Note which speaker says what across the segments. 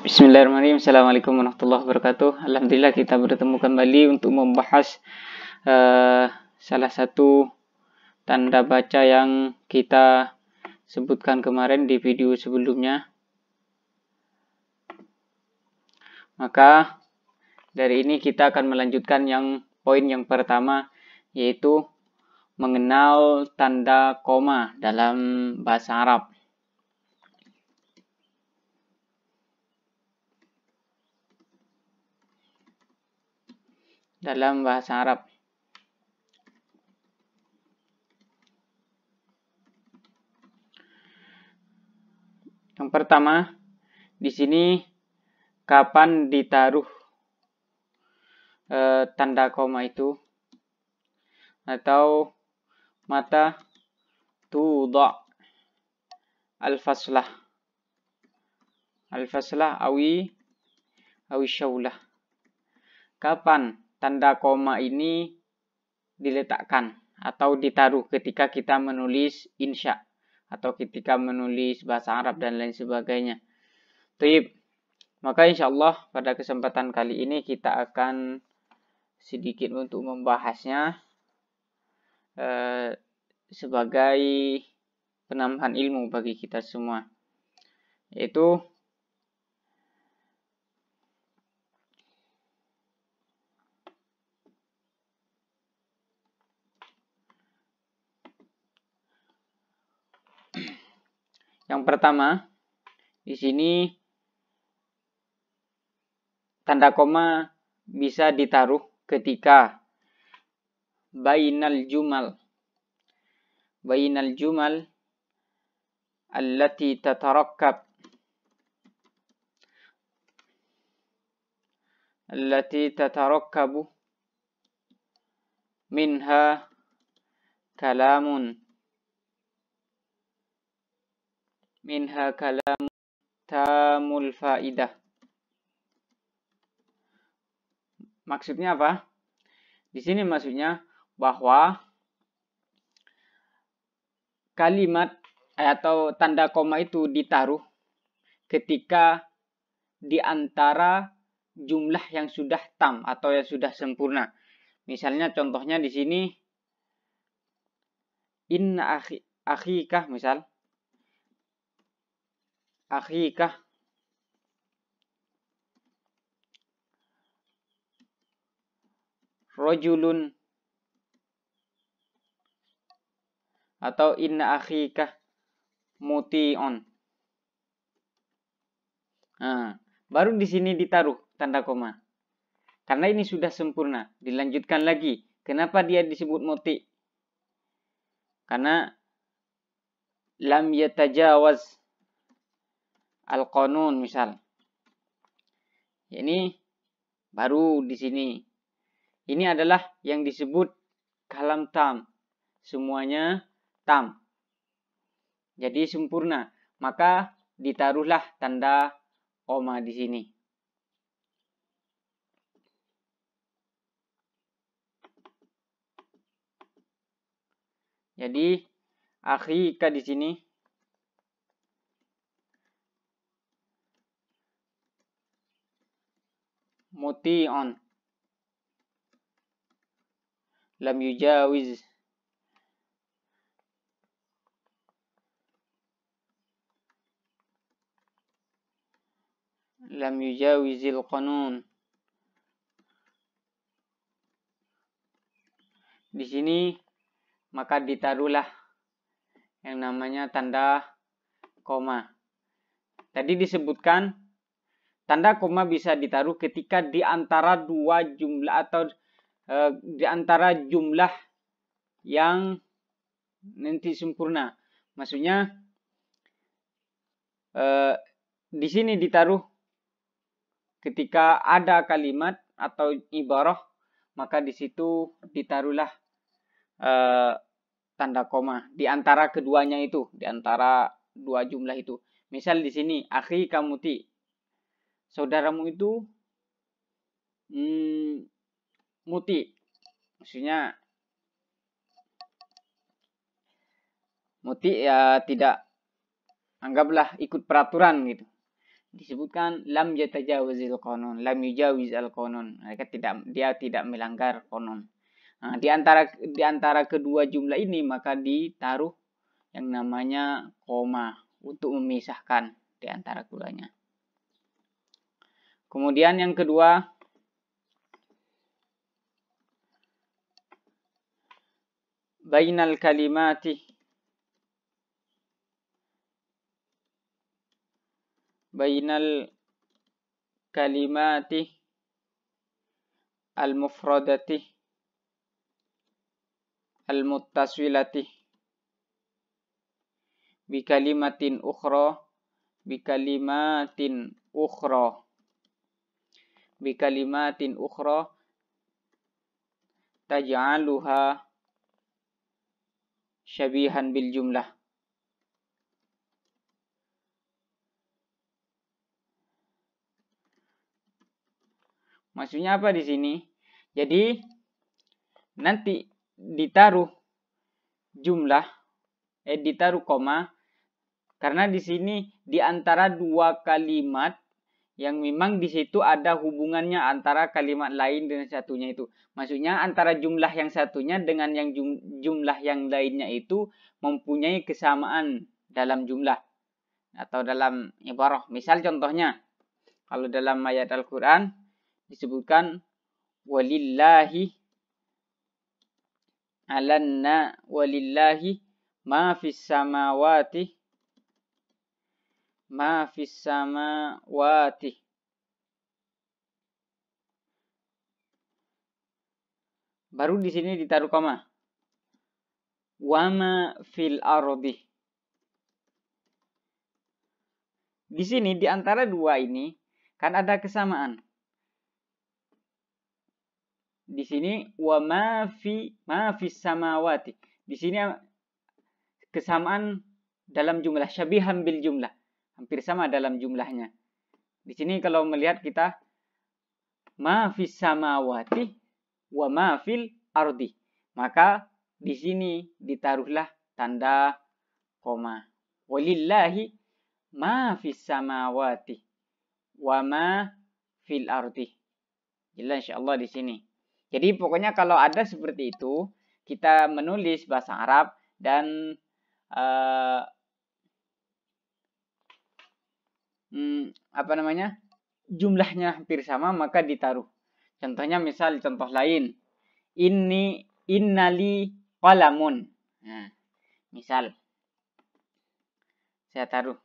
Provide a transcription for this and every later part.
Speaker 1: Bismillahirrahmanirrahim. Assalamualaikum warahmatullahi wabarakatuh. Alhamdulillah kita bertemu kembali untuk membahas salah satu tanda baca yang kita sebutkan kemarin di video sebelumnya. Maka dari ini kita akan melanjutkan yang poin yang pertama, yaitu mengenal tanda koma dalam bahasa Arab. Dalam bahasa Arab. Yang pertama, di sini kapan ditaruh tanda koma itu, atau mata tuda al-faslah awi syaulah. Kapan tanda koma ini diletakkan atau ditaruh ketika kita menulis insya atau ketika menulis bahasa Arab dan lain sebagainya. Baik, maka insya Allah pada kesempatan kali ini kita akan sedikit untuk membahasnya sebagai penambahan ilmu bagi kita semua, yaitu yang pertama, di sini tanda koma bisa ditaruh ketika bainal jumal allati tatarakkabu minha kalamun tamul faidah. Maksudnya apa? Di sini maksudnya bahwa kalimat atau tanda koma itu ditaruh ketika di antara jumlah yang sudah tam atau yang sudah sempurna. Misalnya contohnya di sini inna akhikah, misal akhikah rojulun, atau inna akhikah muti'on. Nah, baru di sini ditaruh tanda koma. Karena ini sudah sempurna. Dilanjutkan lagi. Kenapa dia disebut muti? Karena lam yatajawaz al-qanun, misal. Ini baru di sini. Ini adalah yang disebut kalam tam. Semuanya tam. Jadi sempurna. Maka ditaruhlah tanda koma di sini. Jadi akhika di sini muti'on lam yujawizil qanun. Di sini maka ditaruhlah yang namanya tanda koma. Tadi disebutkan tanda koma bisa ditaruh ketika di antara dua jumlah atau di antara jumlah yang nanti sempurna. Maksudnya di sini ditaruh ketika ada kalimat atau ibarah, maka di situ ditaruhlah tanda koma di antara keduanya itu, di antara dua jumlah itu. Misal di sini akhi kamuti, saudaramu itu muti, maksudnya muti ya tidak, anggaplah ikut peraturan gitu. disebutkan lam yatajawazil qanun, lam yujawiz al qanun. Dia tidak melanggar qanun. Nah, di antara kedua jumlah ini maka ditaruh yang namanya koma untuk memisahkan di antara keduanya. Kemudian yang kedua, bainal kalimati al-mufradati al-muttaswilati bikalimatin ukhra taj'aluha syabihan bil jumlah. Maksudnya apa di sini? Jadi nanti ditaruh jumlah, ditaruh koma, karena di sini di antara dua kalimat yang memang di situ ada hubungannya antara kalimat lain dengan satunya itu. Maksudnya antara jumlah yang satunya dengan yang jumlah yang lainnya itu mempunyai kesamaan dalam jumlah atau dalam ibarah. Misal contohnya, kalau dalam ayat Al-Quran disebutkan walillahi ma fis samawati baru di sini ditaruh koma. Wama fil ardi. Di sini di antara dua ini kan ada kesamaan. Di sini ma fis samawati. Di sini kesamaan dalam jumlah, syabihan bil jumlah. Hampir sama dalam jumlahnya. Di sini kalau melihat kita ma fis samawati wa ma fil ardi. Maka di sini ditaruhlah tanda koma. Walillahi ma fis samawati wa ma fil ardi. Jelas insyaallah di sini. Jadi pokoknya kalau ada seperti itu, kita menulis bahasa Arab dan jumlahnya hampir sama, maka ditaruh. Contohnya misal contoh lain, innali qalamun. Nah, misal saya taruh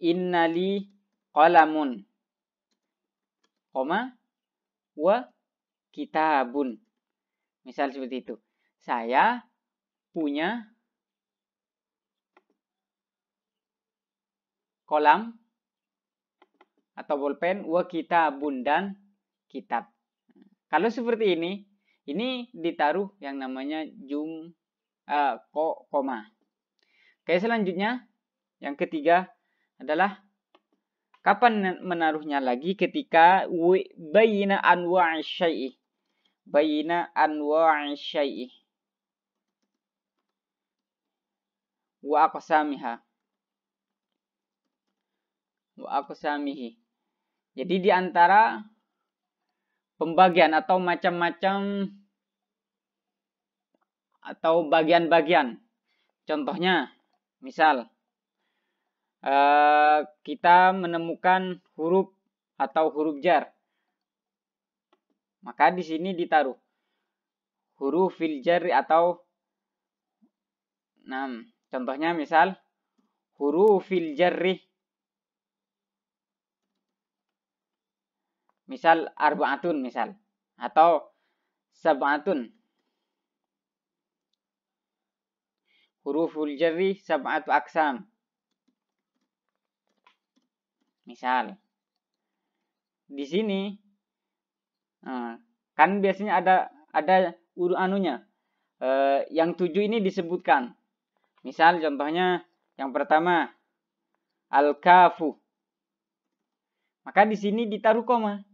Speaker 1: innali qalamun koma wa kitabun. Misal seperti itu. Saya punya kolam atau bolpen wa kitabun dan kitab. Kalau seperti ini ditaruh yang namanya koma. Oke, selanjutnya yang ketiga adalah kapan menaruhnya lagi? Ketika bayina anwa'i syai'i. Bayina anwa'i syai'i. Wa aqsamihi. Jadi di antara pembagian atau macam-macam atau bagian-bagian. Contohnya, misal kita menemukan huruf atau huruf jar. Maka di sini ditaruh huruf fil jar atau contohnya misal huruf fil jarri. Misal arba'atun misal atau sab'atun. Huruful jarri sab'atu aqsam. Misal di sini kan biasanya ada anunya. Yang 7 ini disebutkan. Misal contohnya yang pertama al-kafu. Maka di sini ditaruh koma.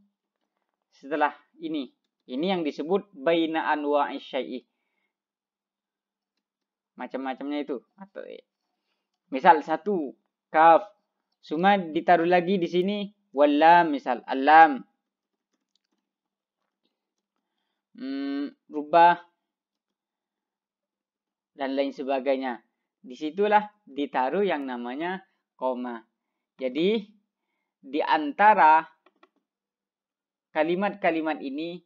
Speaker 1: Setelah ini yang disebut baina anwa'i syai'i. Macam-macamnya itu. Atau misal 1 kaf Cuma ditaruh lagi di sini walam, misal alam. Rubah dan lain sebagainya. Disitulah ditaruh yang namanya koma. Jadi di antara kalimat-kalimat ini,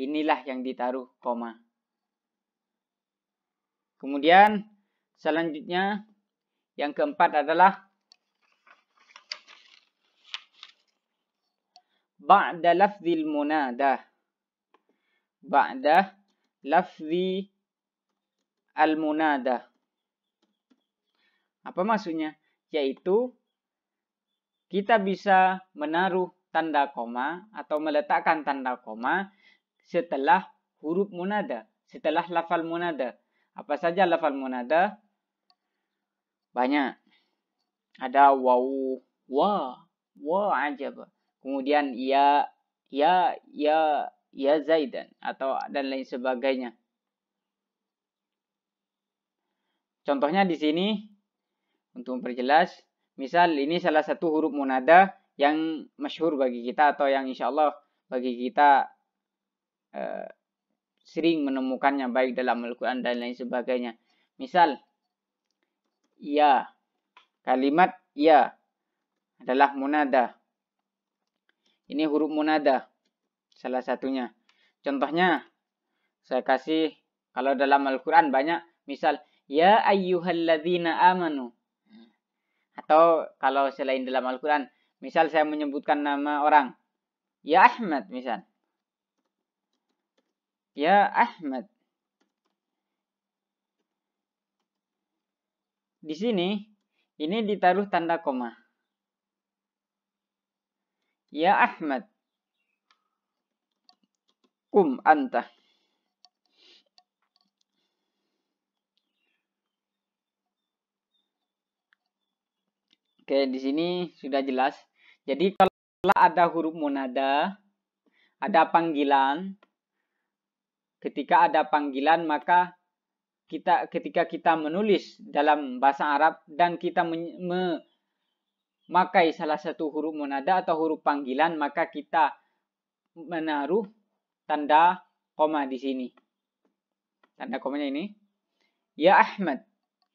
Speaker 1: inilah yang ditaruh koma. Kemudian selanjutnya yang keempat adalah ba'da lafzil munada. Ba'da lafzi al-munada. Apa maksudnya? Yaitu kita bisa menaruh tanda koma atau meletakkan tanda koma setelah huruf munada, setelah lafal munada. Apa saja lafal munada? Banyak. Ada waw, wa ajab. Kemudian ya zaidan atau dan lain sebagainya. Contohnya di sini untuk memperjelas, misal ini salah satu huruf munada yang masyhur bagi kita atau yang insya Allah bagi kita sering menemukannya baik dalam Al-Quran dan lain sebagainya. Misal, ya, kalimat ya adalah munada. Ini huruf munada, salah satunya. Contohnya, saya kasih, kalau dalam Al-Quran banyak, misal, ya ayyuhalladzina amanu. Atau kalau selain dalam Al-Quran, misal saya menyebutkan nama orang, ya Ahmad misal. Ya Ahmad. Di sini, ini ditaruh tanda koma. Ya Ahmad. Kum anta. Oke, di sini sudah jelas. Jadi kalau ada huruf munada, ada panggilan. Ketika ada panggilan, maka ketika kita menulis dalam bahasa Arab dan kita memakai salah satu huruf munada atau huruf panggilan, maka kita menaruh tanda koma di sini. Tanda komanya ini. Ya Ahmad,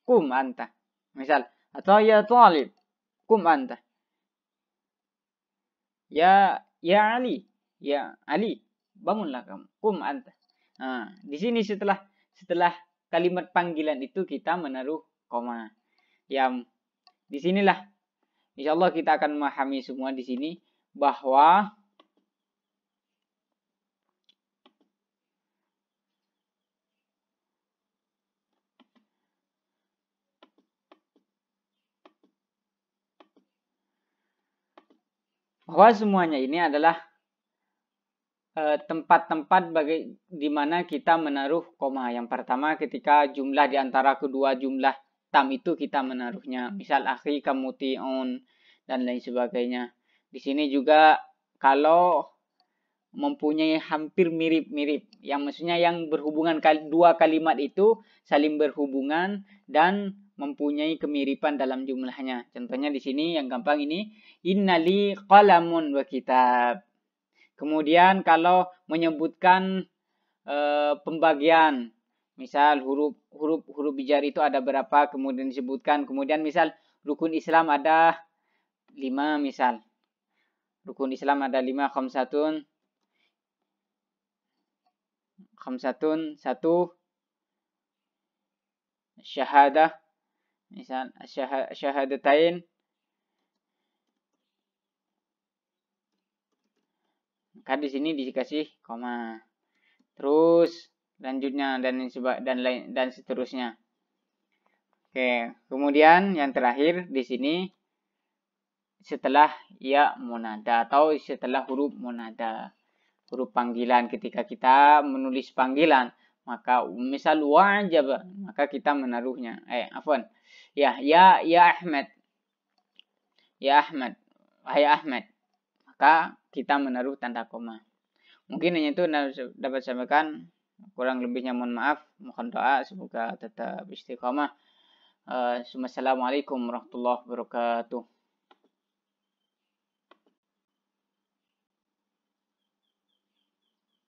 Speaker 1: kum anta. Misal, atau ya Talib, kum anta. Ya Ali, ya Ali, bangunlah kamu, kum anta. Nah, di sini setelah kalimat panggilan itu kita menaruh koma. Yang disinilah insya Allah kita akan memahami semua di sini bahwa semuanya ini adalah tempat-tempat di mana kita menaruh koma. Yang pertama ketika jumlah di antara kedua jumlah tam itu kita menaruhnya. Misal akhi kamuti'un dan lain sebagainya. Di sini juga kalau mempunyai hampir mirip-mirip. Yang maksudnya yang berhubungan dua kalimat itu saling berhubungan dan mempunyai kemiripan dalam jumlahnya. Contohnya di sini yang gampang ini, innali qalamun wa kitab. Kemudian kalau menyebutkan pembagian, misal huruf bijar itu ada berapa, kemudian disebutkan. Kemudian misal rukun Islam ada 5 misal. Rukun Islam ada 5, khamsatun, satu syahadah, misal syahadatain. Maka di sini dikasih koma. Terus lanjutnya dan seterusnya. Oke, kemudian yang terakhir di sini setelah ya munada atau setelah huruf munada, huruf panggilan. Ketika kita menulis panggilan, maka misal wajib, maka kita menaruhnya. Ya Ahmad. Ya Ahmad. Wahai Ahmad. Maka kita menaruh tanda koma. Mungkin hanya itu dapat saya sampaikan. Kurang lebihnya mohon maaf. Mohon doa semoga tetap istiqamah. Assalamualaikum warahmatullahi wabarakatuh.